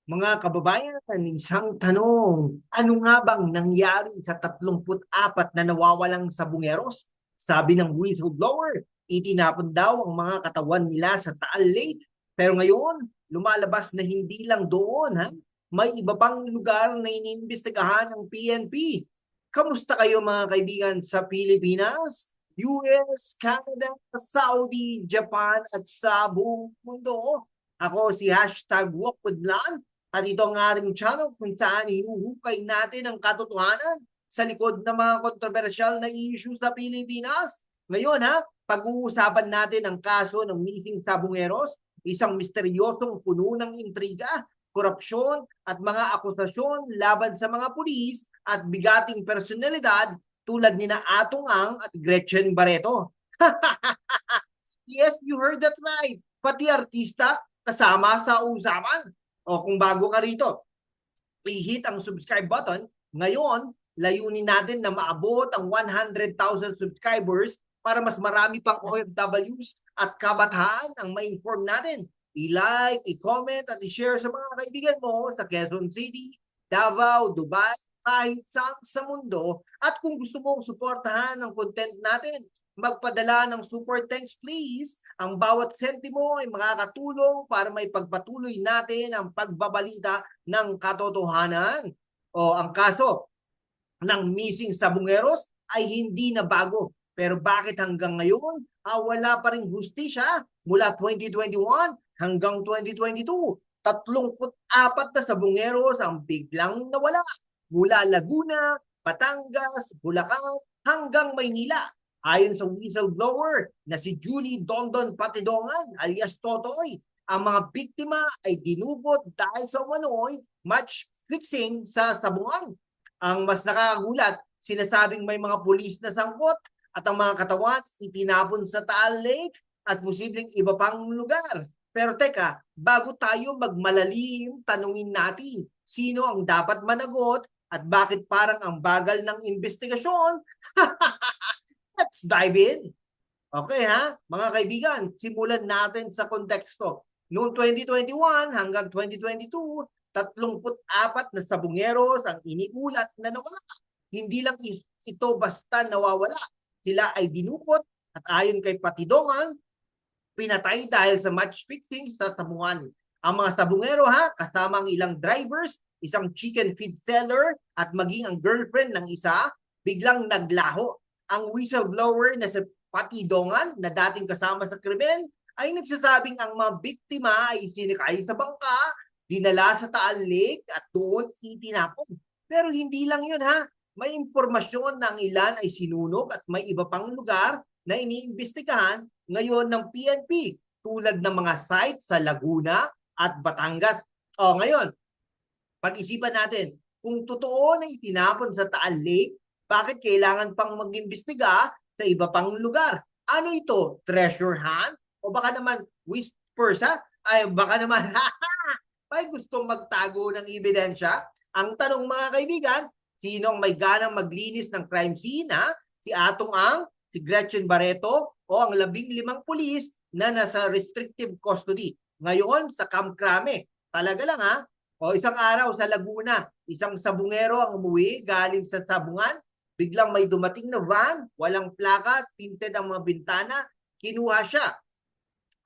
Mga kababayan, isang tanong. Ano nga bang nangyari sa 34 na nawawalang sabungeros? Sabi ng whistleblower, itinapon daw ang mga katawan nila sa Taal Lake. Pero ngayon, lumalabas na hindi lang doon, ha? May iba pang lugar na iniimbestigahan ng PNP. Kamusta kayo mga kaibigan sa Pilipinas, US, Canada, Saudi, Japan at sa buong mundo? Ako si #WalkWithLan at ito ang ating channel kung saan hinuhukay natin ang katotohanan sa likod ng mga kontrobersyal na issue sa Pilipinas. Ngayon pag-uusapan natin ang kaso ng missing sabungeros, isang misteryosong puno ng intriga, korupsyon at mga akusasyon laban sa mga pulis at bigating personalidad tulad ni na Atong Ang at Gretchen Barreto. Yes, you heard that right. Pati artista kasama sa usapan. O kung bago ka rito, i-hit ang subscribe button. Ngayon, layunin natin na maabot ang 100,000 subscribers para mas marami pang OFWs at kabataan ang ma-inform natin. I-like, i-comment at i-share sa mga kaibigan mo sa Quezon City, Davao, Dubai, kahit saan sa mundo. At kung gusto mong suportahan ang content natin, magpadala ng super thanks please. Ang bawat sentimo ay makakatulong para may pagpatuloy natin ang pagbabalita ng katotohanan. O ang kaso ng missing sabungeros ay hindi na bago. Pero bakit hanggang ngayon wala pa rin hustisya mula 2021 hanggang 2022? 34 na sabungeros ang biglang nawala mula Laguna, Batangas, Bulacan hanggang Maynila. Ayon sa whistleblower na si Julie Dondon Patidongan alias Totoy, ang mga biktima ay dinubot dahil sa umano'y match fixing sa sabungan. Ang mas nakakagulat, sinasabing may mga pulis na sangkot at ang mga katawan itinapon sa Taal Lake at posibleng iba pang lugar. Pero teka, bago tayo magmalalim, tanungin natin sino ang dapat managot at bakit parang ang bagal ng investigasyon. Let's dive in. Okay mga kaibigan, simulan natin sa konteksto. Noong 2021 hanggang 2022, 34 na sabungeros ang iniulat na nawala. Hindi lang ito basta nawawala. Sila ay dinukot at ayon kay Patidongan, pinatay dahil sa match fixing sa sabungan. Ang mga sabungero kasama ang ilang drivers, isang chicken feed seller at maging ang girlfriend ng isa, biglang naglaho. Ang whistleblower na si Patidongan na dating kasama sa krimen ay nagsasabing ang mga biktima ay sinikay sa bangka, dinala sa Taal Lake at doon itinapon. Pero hindi lang yun may impormasyon na ang ilan ay sinunog at may iba pang lugar na iniimbestigahan ngayon ng PNP tulad ng mga site sa Laguna at Batangas. Ngayon, pag-isipan natin, kung totoo na itinapon sa Taal Lake, bakit kailangan pang mag-imbestiga sa iba pang lugar? Ano ito? Treasure hunt? O baka naman whispers Ay baka naman may gustong magtago ng ebidensya? Ang tanong mga kaibigan, sino ang may ganang maglinis ng crime scene Si Atong Ang, si Gretchen Barreto o ang 15 pulis na nasa restrictive custody? Ngayon sa Camp Crame, talaga lang O isang araw sa Laguna, isang sabungero ang umuwi galing sa sabungan, biglang may dumating na van, walang plaka, tinted ang mga bintana, kinuha siya.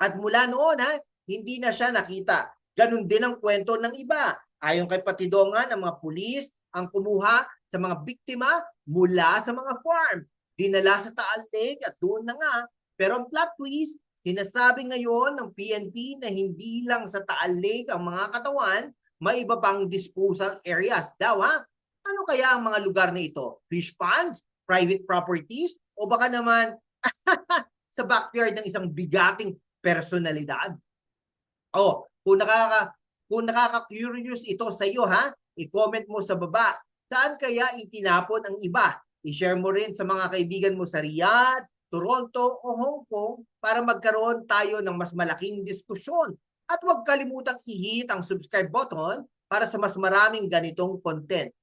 At mula noon hindi na siya nakita. Ganun din ang kwento ng iba. Ayon kay Patidongan, ang mga pulis ang kumuha sa mga biktima mula sa mga farm. Dinala sa Taal Lake at doon na nga. Pero ang plot twist, sinasabi ngayon ng PNP na hindi lang sa Taal Lake ang mga katawan, may iba pang disposal areas daw Ano kaya ang mga lugar na ito? Fish ponds? Private properties? O baka naman sa backyard ng isang bigating personalidad? Kung nakaka-curious ito sa iyo i-comment mo sa baba. Saan kaya itinapon ang iba? I-share mo rin sa mga kaibigan mo sa Riyadh, Toronto o Hong Kong para magkaroon tayo ng mas malaking diskusyon. At huwag kalimutang i-hit ang subscribe button para sa mas maraming ganitong content.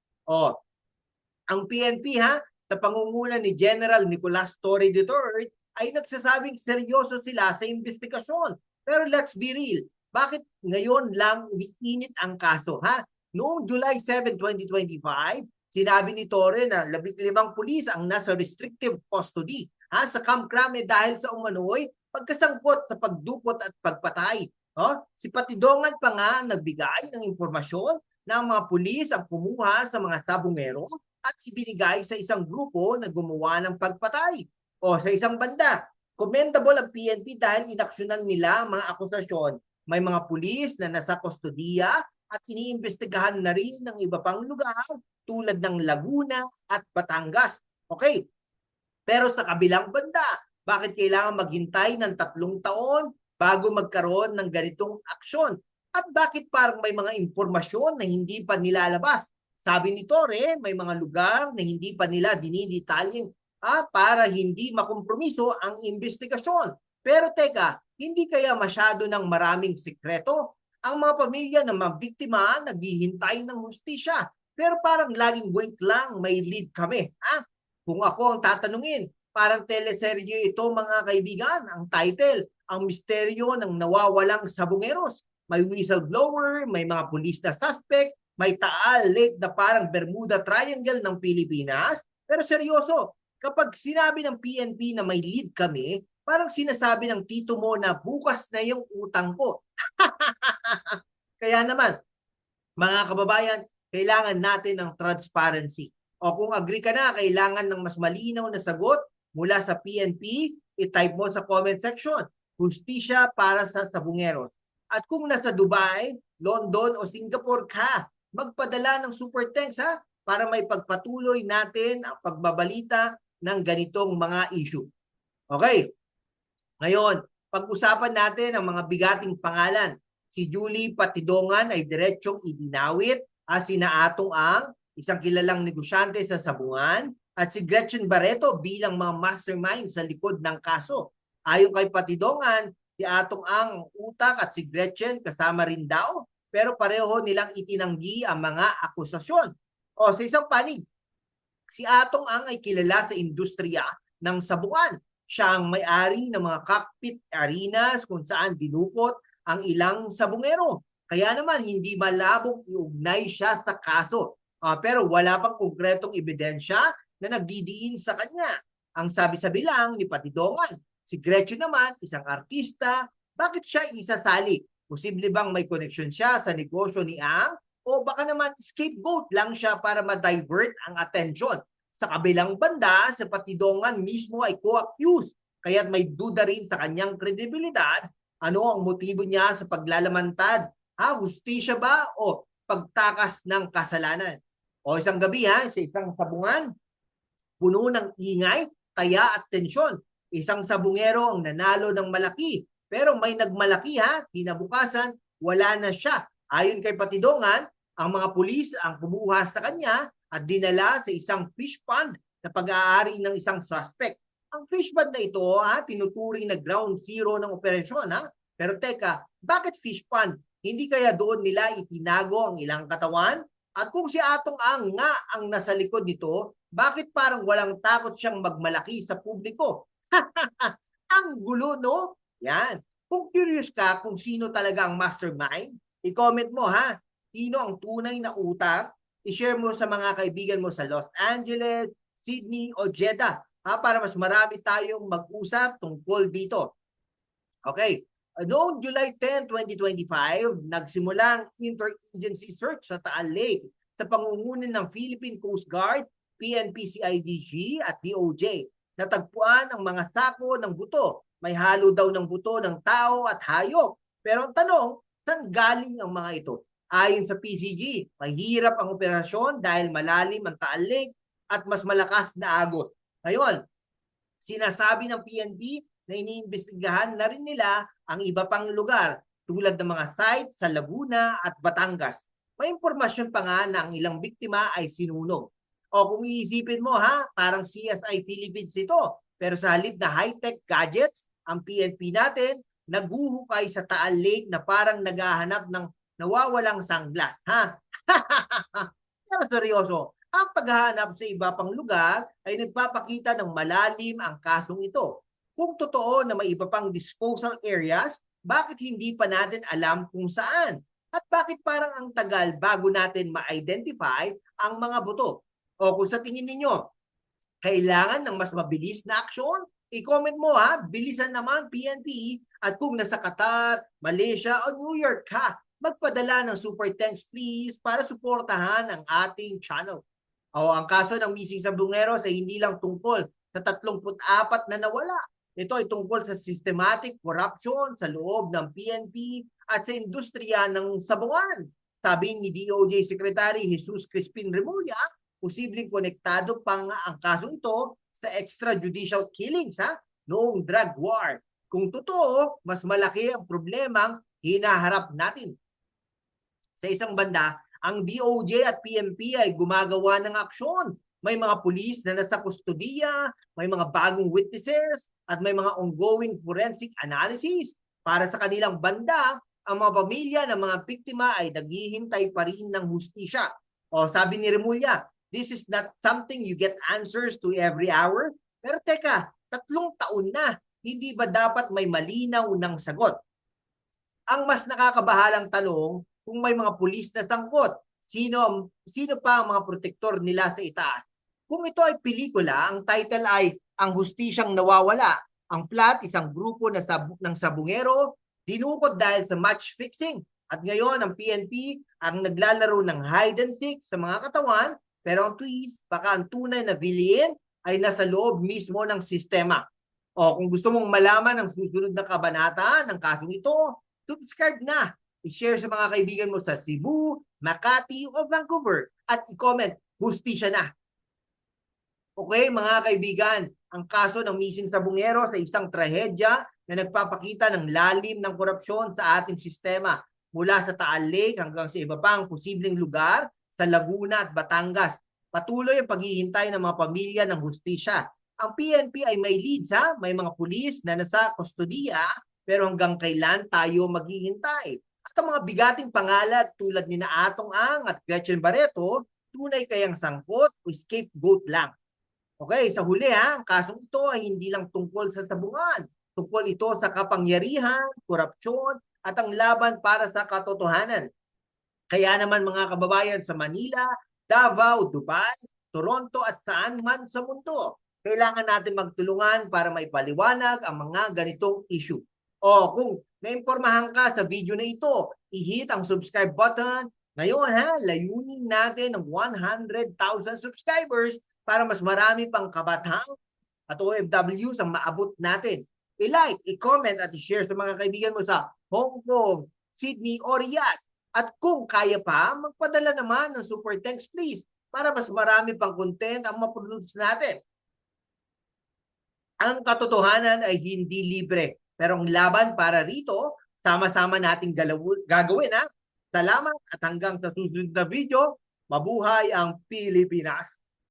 Ang PNP sa pangunguna ni General Nicolas Torre III ay nagsasabing seryoso sila sa investigasyon. Pero let's be real, Bakit ngayon lang umiinit ang kaso, ha? Noong July 7, 2025, sinabi ni Torre na 15 pulis ang nasa restrictive custody sa Camp Crame dahil sa umano'y pagkasangkot sa pagdukot at pagpatay. Si Patidongan pa nga nagbigay ng impormasyon ng mga pulis ang kumuha sa mga sabungero at ibinigay sa isang grupo na gumawa ng pagpatay. Sa isang banda, commendable ang PNP dahil inaksyonan nila ang mga akusasyon. May mga pulis na nasa kustodiya at iniimbestigahan na rin ng iba pang lugar tulad ng Laguna at Batangas. Okay, pero sa kabilang banda, bakit kailangan maghintay ng 3 taon bago magkaroon ng ganitong aksyon? At bakit parang may mga impormasyon na hindi pa nilalabas? Sabi ni Torre, may mga lugar na hindi pa nila dinidetalyeng para hindi makompromiso ang investigasyon. Pero teka, hindi kaya masyado ng maraming sikreto? Ang mga pamilya ng mga biktima naghihintay ng hustisya. Pero parang laging wait lang, may lead kami. Kung ako ang tatanungin, parang teleserye ito mga kaibigan, ang title, ang misteryo ng nawawalang sabungeros. May whistleblower, may mga pulis na suspect, may Taal Lake na parang Bermuda Triangle ng Pilipinas. Pero seryoso, kapag sinabi ng PNP na may lead kami, parang sinasabi ng tito mo na bukas na yung utang ko. Kaya naman, mga kababayan, kailangan natin ng transparency. O kung agree ka na, kailangan ng mas malinaw na sagot mula sa PNP, i-type mo sa comment section, hustisya para sa sabungeros. At kung nasa Dubai, London o Singapore ka, magpadala ng super thanks para may pagpatuloy natin ang pagbabalita ng ganitong mga issue. Okay, ngayon, pag-usapan natin ang mga bigating pangalan. Si Julie Patidongan ay diretsyong idinawit sina Atong Ang, isang kilalang negosyante sa sabungan, at si Gretchen Barreto bilang mga mastermind sa likod ng kaso. Ayon kay Patidongan, si Atong Ang utak at si Gretchen kasama rin daw, pero pareho nilang itinanggi ang mga akusasyon. Sa isang panig, si Atong Ang ay kilala sa industriya ng sabungan. Siya ang may-ari ng mga cockpit arenas kung saan dinukot ang ilang sabungero. Kaya naman hindi malabong iugnay siya sa kaso. Pero wala pang konkretong ebidensya na nagdidiin sa kanya. Ang sabi-sabi lang ni Patidongan, si Gretchen naman, isang artista, bakit siya isasali? Posible bang may connection siya sa negosyo ni Ang? O baka naman scapegoat lang siya para ma-divert ang atensyon? Sa kabilang banda, si Patidongan mismo ay co-accused, kaya't may duda rin sa kanyang kredibilidad. Ano ang motibo niya sa paglalamantad? Hustisya ba o pagtakas ng kasalanan? Isang gabi sa isang sabungan, puno ng ingay, taya at tensyon. Isang sabungero ang nanalo ng malaki, pero may nagmalaki kinabukasan, wala na siya. Ayon kay Patidongan, ang mga pulis ang kumuha sa kanya at dinala sa isang fish pond na pag-aari ng isang suspect. Ang fish pond na ito, tinuturing na ground zero ng operasyon. Pero teka, bakit fish pond? Hindi kaya doon nila itinago ang ilang katawan? At kung si Atong Ang nga ang nasa likod nito, bakit parang walang takot siyang magmalaki sa publiko? Ang gulo, no? Yan. Kung curious ka kung sino talaga ang mastermind, i-comment mo sino ang tunay na utak, i-share mo sa mga kaibigan mo sa Los Angeles, Sydney o Jeddah para mas marami tayong mag-usap tungkol dito. Okay. Noong July 10, 2025, nagsimula ang interagency search sa Taal Lake sa pangunguna ng Philippine Coast Guard, PNP-CIDG at DOJ. Natagpuan ang mga sako ng buto. May halo daw ng buto ng tao at hayop. Pero ang tanong, saan galing ang mga ito? Ayon sa PCG, mahirap ang operasyon dahil malalim ang Taal Lake at mas malakas na agos. Ngayon, sinasabi ng PNP na iniimbestigahan na rin nila ang iba pang lugar tulad ng mga site sa Laguna at Batangas. May impormasyon pa nga na ang ilang biktima ay sinunog. Kung iisipin mo parang CSI Philippines ito. Pero sa halip na high-tech gadgets, ang PNP natin naghuhukay sa Taal Lake na parang naghahanap ng nawawalang sanglas. Pero seryoso, ang paghahanap sa iba pang lugar ay nagpapakita ng malalim ang kasong ito. Kung totoo na may iba pang disposal areas, bakit hindi pa natin alam kung saan? At bakit parang ang tagal bago natin ma-identify ang mga buto? O kung sa tingin ninyo, kailangan ng mas mabilis na aksyon? I-comment mo ha, bilisan naman PNP. At kung nasa Qatar, Malaysia o New York ka, magpadala ng super thanks please para suportahan ang ating channel. O ang kaso ng missing sabungeros ay hindi lang tungkol sa 34 na nawala. Ito ay tungkol sa systematic corruption sa loob ng PNP at sa industriya ng sabungan. Sabi ni DOJ Secretary Jesus Crispin Remulla, posibleng konektado pa nga ang kasong ito sa extrajudicial killings noong drug war. Kung totoo, mas malaki ang problemang hinaharap natin. Sa isang banda, ang DOJ at PNP ay gumagawa ng aksyon. May mga pulis na nasa kustodiya, may mga bagong witnesses, at may mga ongoing forensic analysis. Para sa kanilang banda, ang mga pamilya ng mga biktima ay naghihintay pa rin ng hustisya. O sabi ni Remulla, this is not something you get answers to every hour. Pero teka, 3 taon na, hindi ba dapat may malinaw ng sagot? Ang mas nakakabahalang tanong, kung may mga pulis na sangkot, sino pa ang mga protektor nila sa itaas? Kung ito ay pelikula, ang title ay Ang Hustisyang Nawawala. Ang plot, isang grupo ng sabungero, dinukot dahil sa match fixing. At ngayon, ang PNP ang naglalaro ng hide and seek sa mga katawan, pero ang twist, baka ang tunay na villain ay nasa loob mismo ng sistema. O kung gusto mong malaman ang susunod na kabanata ng kasong ito, subscribe na. I-share sa mga kaibigan mo sa Cebu, Makati o Vancouver at i-comment, hustisya na. Okay, mga kaibigan, ang kaso ng missing sabungero sa isang trahedya na nagpapakita ng lalim ng korupsyon sa ating sistema mula sa Taal Lake hanggang sa iba pang posibleng lugar sa Laguna at Batangas. Patuloy ang paghihintay ng mga pamilya ng hustisya. Ang PNP ay may leads may mga pulis na nasa kustodiya, pero hanggang kailan tayo maghihintay? At ang mga bigating pangalan tulad ni Atong Ang at Gretchen Barreto, tunay kayang sangkot o scapegoat lang? Okay, sa huli ang kasong ito ay hindi lang tungkol sa sabungan. Tungkol ito sa kapangyarihan, korupsyon, at ang laban para sa katotohanan. Kaya naman mga kababayan sa Manila, Davao, Dubai, Toronto at saan man sa mundo, kailangan natin magtulungan para maipaliwanag ang mga ganitong issue. O kung naimpormahan ka sa video na ito, i-hit ang subscribe button. Ngayon layunin natin ng 100,000 subscribers para mas marami pang kabataan at OFWs ang maabot natin. I-like, i-comment at i-share sa mga kaibigan mo sa Hong Kong, Sydney o Riyadh. At kung kaya pa, magpadala naman ng super thanks please para mas marami pang content ang maproduce natin. Ang katotohanan ay hindi libre, pero ang laban para rito, sama-sama nating gagawin Salamat at hanggang sa susunod na video, mabuhay ang Pilipinas!